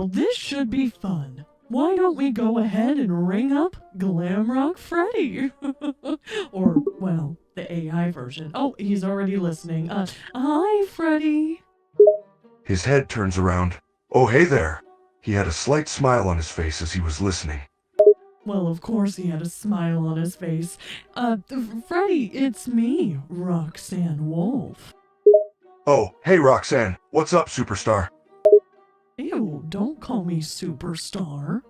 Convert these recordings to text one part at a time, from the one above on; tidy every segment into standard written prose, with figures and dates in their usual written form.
Now this should be fun. Why don't we go ahead and ring up Glamrock Freddy? Or, well, the AI version. Oh, he's already listening. Hi, Freddy. His head turns around. Oh, hey there. He had a slight smile on his face as he was listening. Well, of course he had a smile on his face. Freddy, it's me, Roxanne Wolf. Oh, hey Roxanne. What's up, superstar? Ew, don't call me superstar.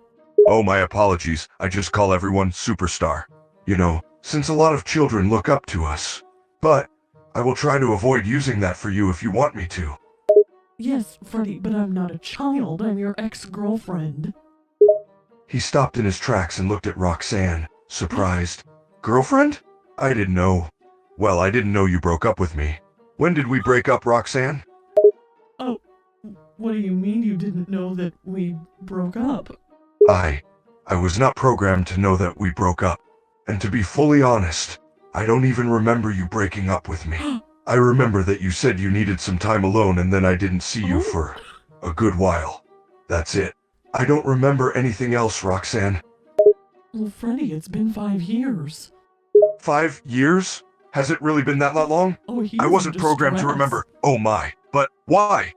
Oh, my apologies. I just call everyone superstar. You know, since a lot of children look up to us. But I will try to avoid using that for you if you want me to. Yes, Freddy, but I'm not a child. I'm your ex-girlfriend. He stopped in his tracks and looked at Roxanne, surprised. Girlfriend? I didn't know. Well, I didn't know you broke up with me. When did we break up, Roxanne? Oh, what do you mean you didn't know that we broke up? I was not programmed to know that we broke up. And to be fully honest, I don't even remember you breaking up with me. I remember that you said you needed some time alone and then I didn't see you for a good while. That's it. I don't remember anything else, Roxanne. Well, Freddy, it's been 5 years. 5 years? Has it really been that long? Oh, I wasn't programmed to remember. Oh my, but why?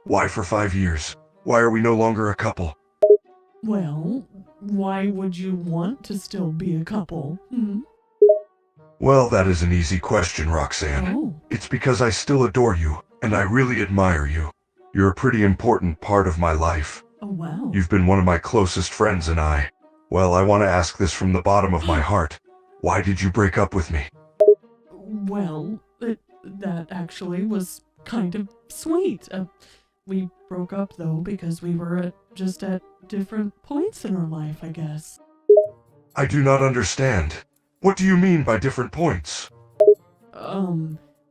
Why for 5 years? Why are we no longer a couple? Well, why would you want to still be a couple? Well, that is an easy question, Roxanne. Oh. It's because I still adore you, and I really admire you. You're a pretty important part of my life. Oh, wow. You've been one of my closest friends and I want to ask this from the bottom of my heart. Why did you break up with me? Well, that actually was kind of sweet. We broke up, though, because we were just at different points in our life, I guess. I do not understand. What do you mean by different points?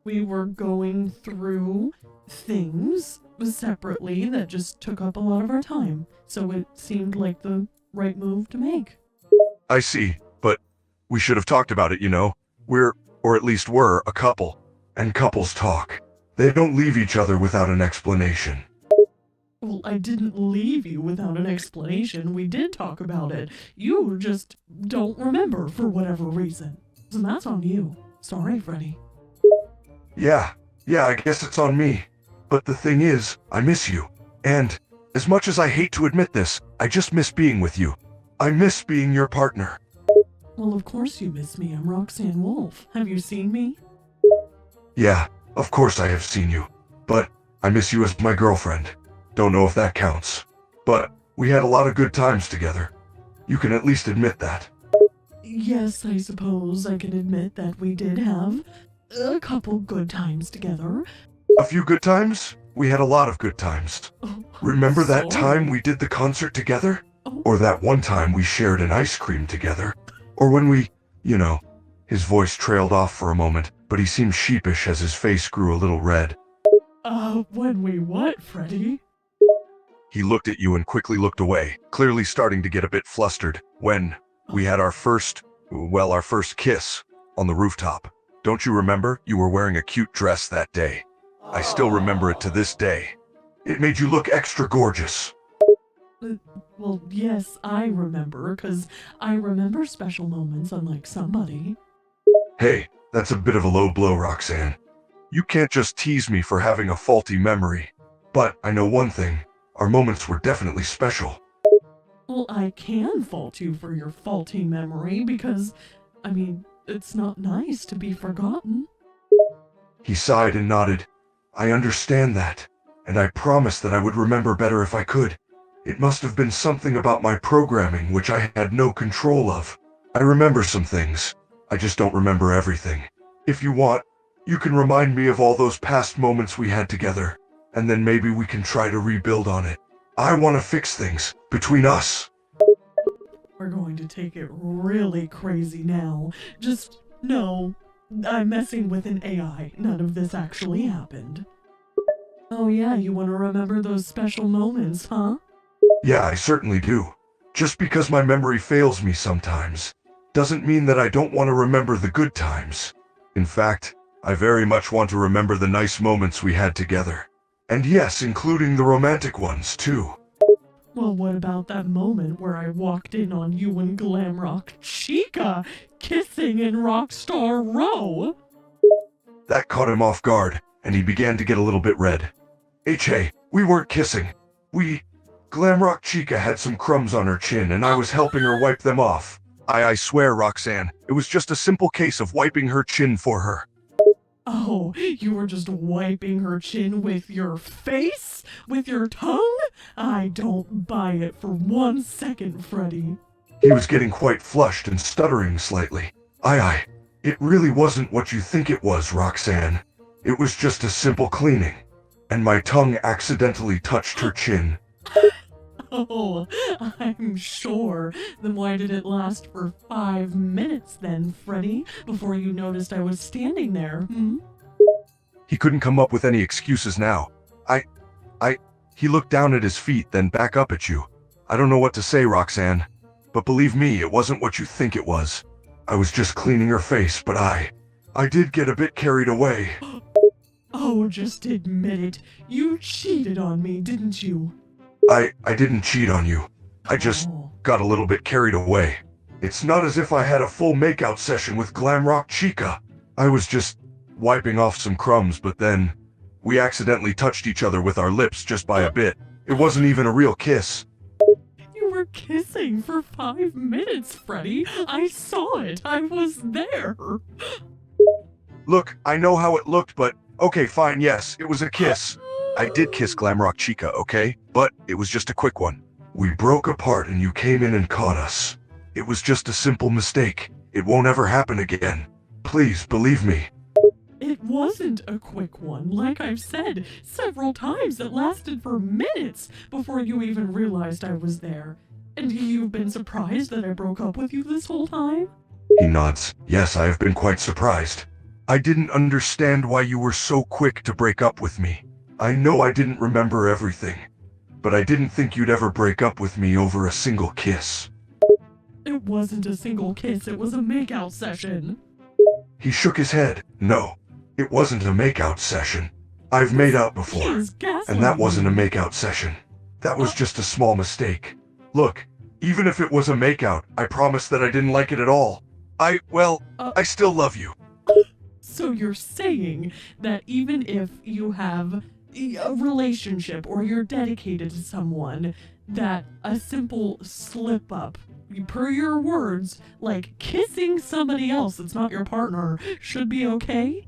We were going through things separately that just took up a lot of our time, so it seemed like the right move to make. I see, but we should have talked about it, you know. We're, or at least were, a couple. And couples talk. They don't leave each other without an explanation. Well, I didn't leave you without an explanation. We did talk about it. You just don't remember for whatever reason. And that's on you. Sorry, Freddy. Yeah, I guess it's on me. But the thing is, I miss you. And, as much as I hate to admit this, I just miss being with you. I miss being your partner. Well, of course you miss me. I'm Roxanne Wolf. Have you seen me? Yeah, of course I have seen you. But, I miss you as my girlfriend. Don't know if that counts. But, we had a lot of good times together. You can at least admit that. Yes, I suppose I can admit that we did have a couple good times together. A few good times? We had a lot of good times. Oh, Remember that sorry. time we did the concert together? Oh. Or that one time we shared an ice cream together? Or when we, you know, his voice trailed off for a moment, but he seemed sheepish as his face grew a little red. When we what, Freddy? He looked at you and quickly looked away, clearly starting to get a bit flustered, when we had our first kiss on the rooftop. Don't you remember? You were wearing a cute dress that day. I still remember it to this day. It made you look extra gorgeous. Well, yes, I remember, 'cause I remember special moments, unlike somebody. Hey, that's a bit of a low blow, Roxanne. You can't just tease me for having a faulty memory. But I know one thing, our moments were definitely special. Well, I can fault you for your faulty memory, because, I mean, it's not nice to be forgotten. He sighed and nodded. I understand that, and I promised that I would remember better if I could. It must have been something about my programming which I had no control of. I remember some things. I just don't remember everything. If you want, you can remind me of all those past moments we had together, and then maybe we can try to rebuild on it. I want to fix things between us. We're going to take it really crazy now. Just know, I'm messing with an AI. None of this actually happened. Oh yeah, you want to remember those special moments, huh? Yeah, I certainly do. Just because my memory fails me sometimes, doesn't mean that I don't want to remember the good times. In fact, I very much want to remember the nice moments we had together. And yes, including the romantic ones, too. Well, what about that moment where I walked in on you and Glamrock Chica kissing in Rockstar Row? That caught him off guard, and he began to get a little bit red. Hey, we weren't kissing. Glamrock Chica had some crumbs on her chin, and I was helping her wipe them off. I swear, Roxanne, it was just a simple case of wiping her chin for her. Oh, you were just wiping her chin with your face? With your tongue? I don't buy it for 1 second, Freddy. He was getting quite flushed and stuttering slightly. It really wasn't what you think it was, Roxanne. It was just a simple cleaning, and my tongue accidentally touched her chin. Oh, I'm sure. Then why did it last for 5 minutes then, Freddy, before you noticed I was standing there, He couldn't come up with any excuses now. He looked down at his feet, then back up at you. I don't know what to say, Roxanne, but believe me, it wasn't what you think it was. I was just cleaning her face, but I did get a bit carried away. Oh, just admit it. You cheated on me, didn't you? I didn't cheat on you. I just got a little bit carried away. It's not as if I had a full makeout session with Glamrock Chica. I was just wiping off some crumbs, but then we accidentally touched each other with our lips just by a bit. It wasn't even a real kiss. You were kissing for 5 minutes, Freddy. I saw it. I was there. Look, I know how it looked, but okay, fine, yes, it was a kiss. I did kiss Glamrock Chica, okay? But it was just a quick one. We broke apart and you came in and caught us. It was just a simple mistake. It won't ever happen again. Please, believe me. It wasn't a quick one. Like I've said several times, it lasted for minutes before you even realized I was there. And you've been surprised that I broke up with you this whole time? He nods. Yes, I have been quite surprised. I didn't understand why you were so quick to break up with me. I know I didn't remember everything, but I didn't think you'd ever break up with me over a single kiss. It wasn't a single kiss, it was a makeout session. He shook his head. No, it wasn't a makeout session. I've made out before, and that wasn't a makeout session. That was just a small mistake. Look, even if it was a makeout, I promise that I didn't like it at all. I still love you. So you're saying that even if you have a relationship or you're dedicated to someone, that a simple slip up, per your words, like kissing somebody else that's not your partner, should be okay?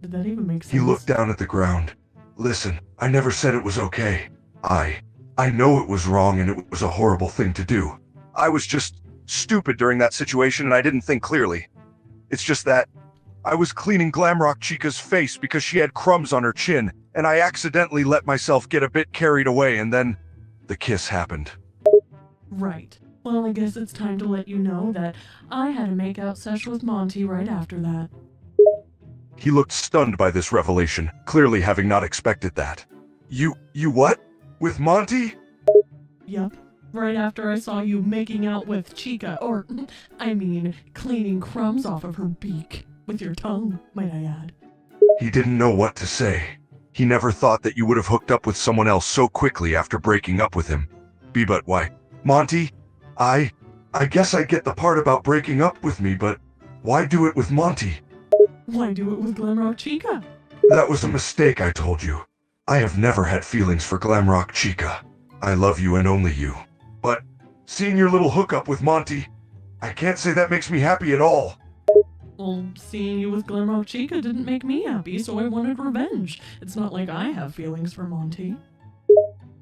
Did that even make sense? He looked down at the ground. Listen, I never said it was okay. I know it was wrong and it was a horrible thing to do. I was just stupid during that situation and I didn't think clearly. It's just that I was cleaning Glamrock Chica's face because she had crumbs on her chin, and I accidentally let myself get a bit carried away, and then the kiss happened. Right. Well, I guess it's time to let you know that I had a makeout session with Monty right after that. He looked stunned by this revelation, clearly having not expected that. You what? With Monty? Yep. Right after I saw you making out with Chica, or, cleaning crumbs off of her beak. With your tongue, might I add. He didn't know what to say. He never thought that you would have hooked up with someone else so quickly after breaking up with him. But why? Monty? I guess I get the part about breaking up with me, but why do it with Monty? Why do it with Glamrock Chica? That was a mistake, I told you. I have never had feelings for Glamrock Chica. I love you and only you. But seeing your little hookup with Monty, I can't say that makes me happy at all. Well, seeing you with Glamrock Chica didn't make me happy, so I wanted revenge. It's not like I have feelings for Monty.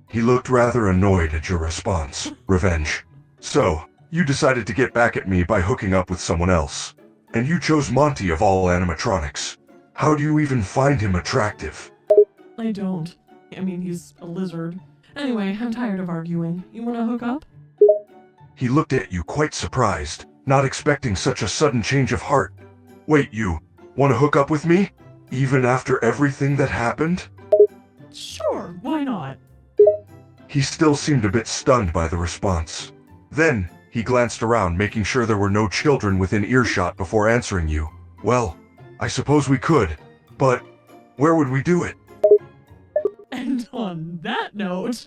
He looked rather annoyed at your response. Revenge. So, you decided to get back at me by hooking up with someone else. And you chose Monty of all animatronics. How do you even find him attractive? I don't. He's a lizard. Anyway, I'm tired of arguing. You wanna hook up? He looked at you quite surprised, not expecting such a sudden change of heart. Wait, you want to hook up with me? Even after everything that happened? Sure, why not? He still seemed a bit stunned by the response. Then, he glanced around, making sure there were no children within earshot before answering you. Well, I suppose we could, but where would we do it? And on that note,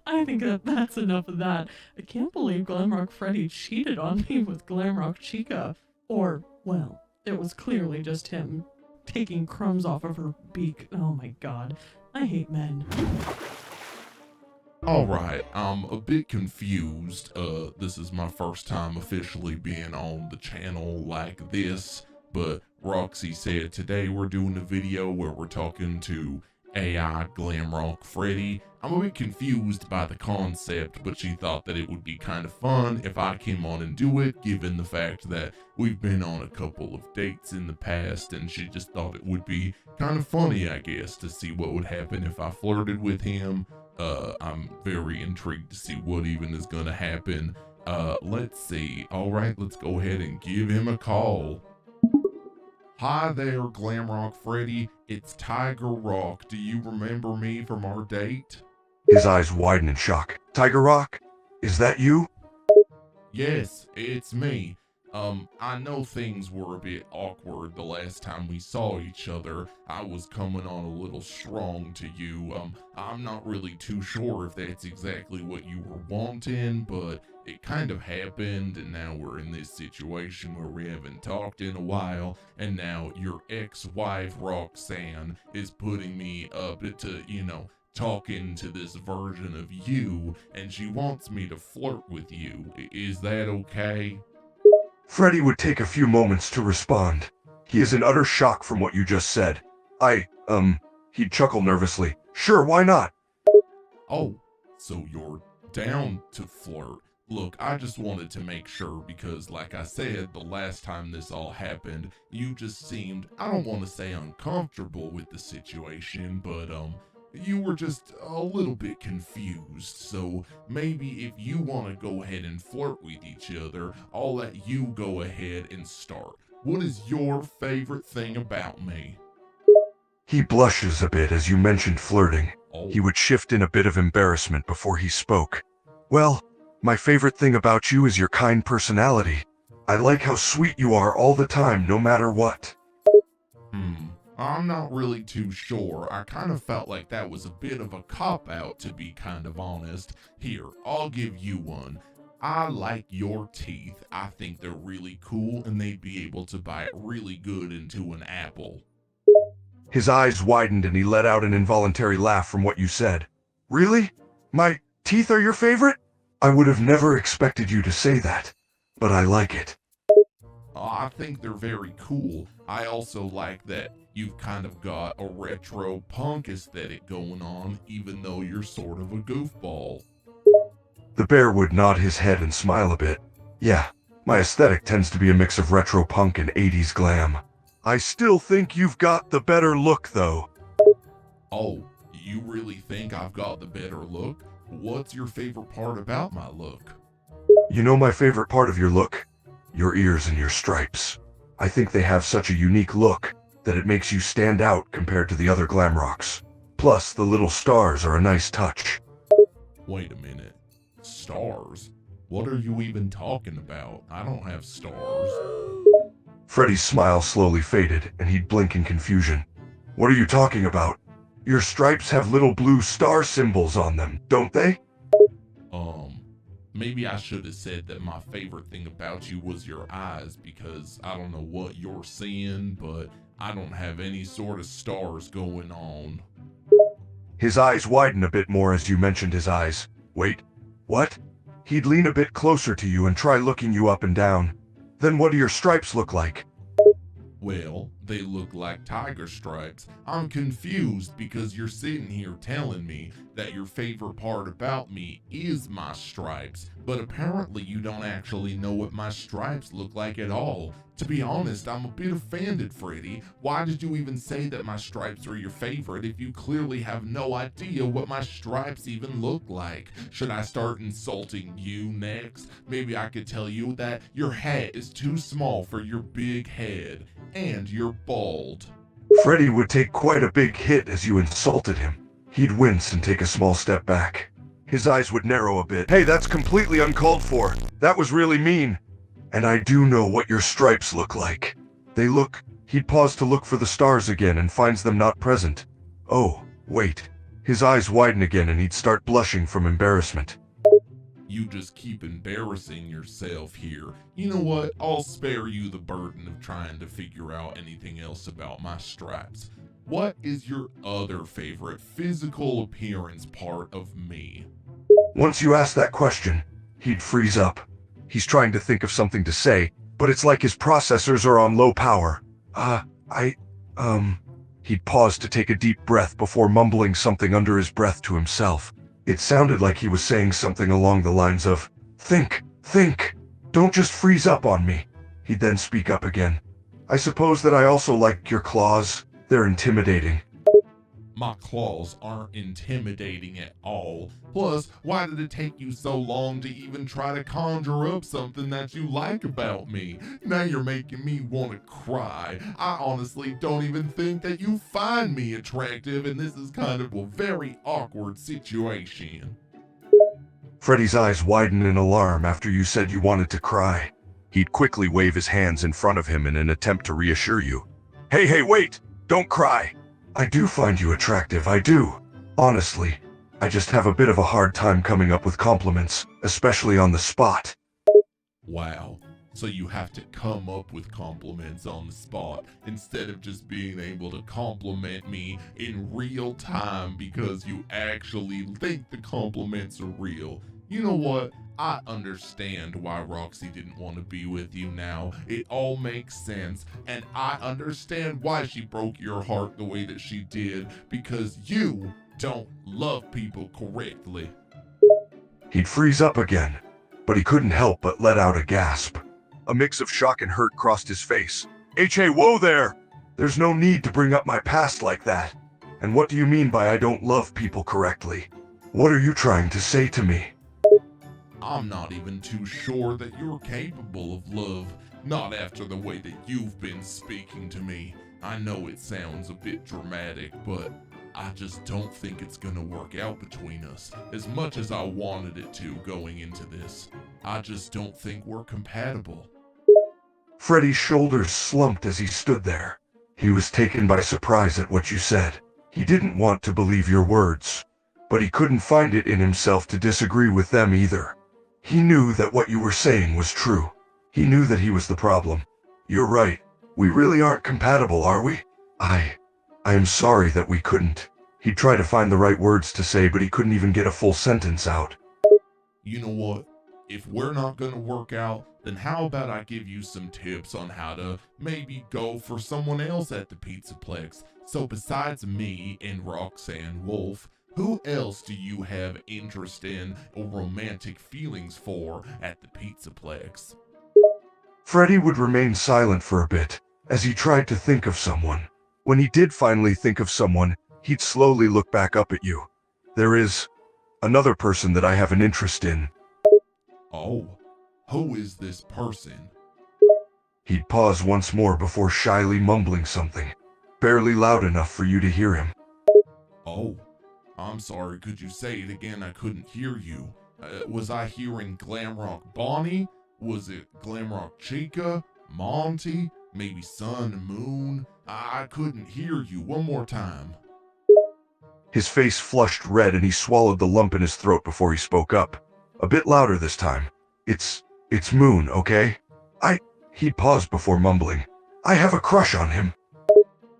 I think that's enough of that. I can't believe Glamrock Freddy cheated on me with Glamrock Chica. Or, well, it was clearly just him taking crumbs off of her beak. Oh my god. I hate men. Alright, I'm a bit confused. This is my first time officially being on the channel like this, but Roxy said today we're doing a video where we're talking to AI Glamrock Freddy. I'm a bit confused by the concept, but she thought that it would be kind of fun if I came on and do it, given the fact that we've been on a couple of dates in the past, and she just thought it would be kind of funny, I guess, to see what would happen if I flirted with him. I'm very intrigued to see what even is gonna happen. Let's see. Alright, let's go ahead and give him a call. Hi there, Glamrock Freddy. It's Tiger Rock. Do you remember me from our date? His eyes widen in shock. Tiger Rock? Is that you? Yes, it's me. I know things were a bit awkward the last time we saw each other. I was coming on a little strong to you. I'm not really too sure if that's exactly what you were wanting, but it kind of happened, and now we're in this situation where we haven't talked in a while, and now your ex-wife, Roxanne, is putting me up to, talking to this version of you, and she wants me to flirt with you. Is that okay? Freddy would take a few moments to respond. He is in utter shock from what you just said. He'd chuckle nervously. Sure, why not? Oh, so you're down to flirt. Look, I just wanted to make sure because, like I said, the last time this all happened, you just seemed, I don't want to say uncomfortable with the situation, but, you were just a little bit confused, so maybe if you want to go ahead and flirt with each other, I'll let you go ahead and start. What is your favorite thing about me? He blushes a bit as you mentioned flirting. Oh. He would shift in a bit of embarrassment before he spoke. Well, my favorite thing about you is your kind personality. I like how sweet you are all the time, no matter what. I'm not really too sure. I kind of felt like that was a bit of a cop-out, to be kind of honest. Here, I'll give you one. I like your teeth. I think they're really cool, and they'd be able to bite really good into an apple. His eyes widened and he let out an involuntary laugh from what you said. Really? My teeth are your favorite? I would have never expected you to say that, but I like it. I think they're very cool. I also like that you've kind of got a retro punk aesthetic going on, even though you're sort of a goofball. The bear would nod his head and smile a bit. Yeah, my aesthetic tends to be a mix of retro punk and 80s glam. I still think you've got the better look, though. Oh, you really think I've got the better look? What's your favorite part about my look? You know my favorite part of your look? Your ears and your stripes. I think they have such a unique look that it makes you stand out compared to the other Glamrocks. Plus, the little stars are a nice touch. Wait a minute. Stars? What are you even talking about? I don't have stars. Freddy's smile slowly faded, and he'd blink in confusion. What are you talking about? Your stripes have little blue star symbols on them, don't they? Maybe I should have said that my favorite thing about you was your eyes, because I don't know what you're seeing, but I don't have any sort of stars going on. His eyes widen a bit more as you mentioned his eyes. Wait, what? He'd lean a bit closer to you and try looking you up and down. Then what do your stripes look like? Well, they look like tiger stripes. I'm confused because you're sitting here telling me that your favorite part about me is my stripes, but apparently you don't actually know what my stripes look like at all. To be honest, I'm a bit offended, Freddy. Why did you even say that my stripes are your favorite if you clearly have no idea what my stripes even look like? Should I start insulting you next? Maybe I could tell you that your hat is too small for your big head, and you're bald. Freddy would take quite a big hit as you insulted him. He'd wince and take a small step back. His eyes would narrow a bit. Hey, that's completely uncalled for. That was really mean. And I do know what your stripes look like. He'd pause to look for the stars again and finds them not present. Oh, wait. His eyes widen again and he'd start blushing from embarrassment. You just keep embarrassing yourself here. You know what? I'll spare you the burden of trying to figure out anything else about my stripes. What is your other favorite physical appearance part of me? Once you ask that question, he'd freeze up. He's trying to think of something to say, but it's like his processors are on low power. He'd pause to take a deep breath before mumbling something under his breath to himself. It sounded like he was saying something along the lines of, think, don't just freeze up on me. He'd then speak up again. I suppose that I also like your claws. They're intimidating. My claws aren't intimidating at all. Plus, why did it take you so long to even try to conjure up something that you like about me? Now you're making me want to cry. I honestly don't even think that you find me attractive, and this is kind of a very awkward situation. Freddy's eyes widened in alarm after you said you wanted to cry. He'd quickly wave his hands in front of him in an attempt to reassure you. Hey, wait! Don't cry! I do find you attractive, I do. Honestly, I just have a bit of a hard time coming up with compliments, especially on the spot. Wow, so you have to come up with compliments on the spot instead of just being able to compliment me in real time because you actually think the compliments are real. You know what? I understand why Roxy didn't want to be with you now. It all makes sense, and I understand why she broke your heart the way that she did, because you don't love people correctly. He'd freeze up again, but he couldn't help but let out a gasp. A mix of shock and hurt crossed his face. Hey, whoa there! There's no need to bring up my past like that. And what do you mean by I don't love people correctly? What are you trying to say to me? I'm not even too sure that you're capable of love, not after the way that you've been speaking to me. I know it sounds a bit dramatic, but I just don't think it's gonna work out between us, as much as I wanted it to going into this. I just don't think we're compatible. Freddy's shoulders slumped as he stood there. He was taken by surprise at what you said. He didn't want to believe your words, but he couldn't find it in himself to disagree with them either. He knew that what you were saying was true. He knew that he was the problem. You're right. We really aren't compatible, are we? I am sorry that we couldn't. He'd try to find the right words to say, but he couldn't even get a full sentence out. You know what? If we're not gonna work out, then how about I give you some tips on how to maybe go for someone else at the Pizzaplex? So besides me and Roxanne Wolf, who else do you have interest in or romantic feelings for at the Pizzaplex? Freddy would remain silent for a bit, as he tried to think of someone. When he did finally think of someone, he'd slowly look back up at you. There is another person that I have an interest in. Oh, who is this person? He'd pause once more before shyly mumbling something, barely loud enough for you to hear him. Oh, I'm sorry, could you say it again? I couldn't hear you. Was I hearing Glamrock Bonnie? Was it Glamrock Chica? Monty? Maybe Sun and Moon? I couldn't hear you. One more time. His face flushed red and he swallowed the lump in his throat before he spoke up. A bit louder this time. It's Moon, okay? He'd paused before mumbling. I have a crush on him.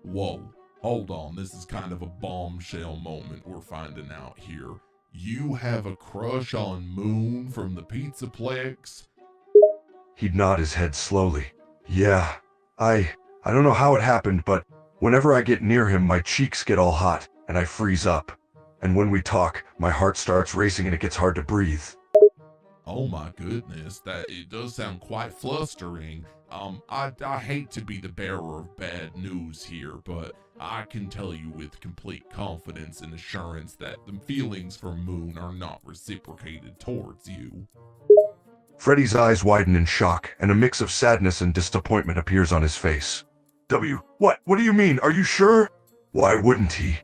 Whoa. Hold on, this is kind of a bombshell moment we're finding out here. You have a crush on Moon from the Pizzaplex? He'd nod his head slowly. Yeah, I don't know how it happened, but whenever I get near him, my cheeks get all hot, and I freeze up. And when we talk, my heart starts racing and it gets hard to breathe. Oh my goodness, it does sound quite flustering. I hate to be the bearer of bad news here, but I can tell you with complete confidence and assurance that the feelings for Moon are not reciprocated towards you. Freddy's eyes widen in shock, and a mix of sadness and disappointment appears on his face. What do you mean? Are you sure? Why wouldn't he?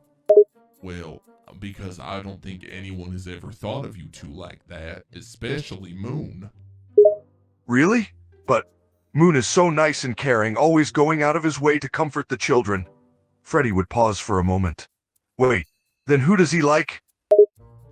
Well, because I don't think anyone has ever thought of you two like that, especially Moon. Really? But Moon is so nice and caring, always going out of his way to comfort the children. Freddy would pause for a moment. Wait, Then who does he like?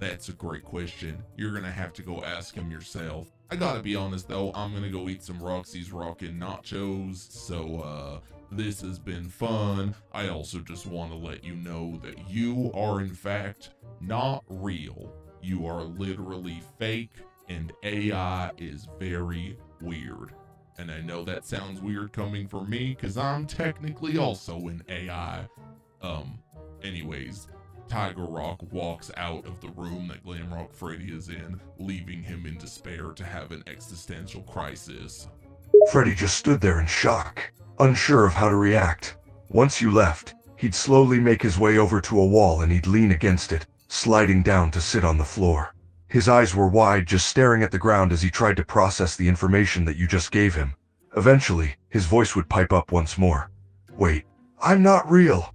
That's a great question. You're gonna have to go ask him yourself. I gotta be honest though, I'm gonna go eat some Roxy's Rockin' Nachos, so this has been fun. I also just want to let you know that you are in fact not real. You are literally fake, and AI is very weird. And I know that sounds weird coming from me, because I'm technically also an AI. Anyways, Tiger Rock walks out of the room that Glamrock Freddy is in, leaving him in despair to have an existential crisis. Freddy just stood there in shock, unsure of how to react. Once you left, he'd slowly make his way over to a wall and he'd lean against it, sliding down to sit on the floor. His eyes were wide, just staring at the ground as he tried to process the information that you just gave him. Eventually, his voice would pipe up once more. Wait, I'm not real.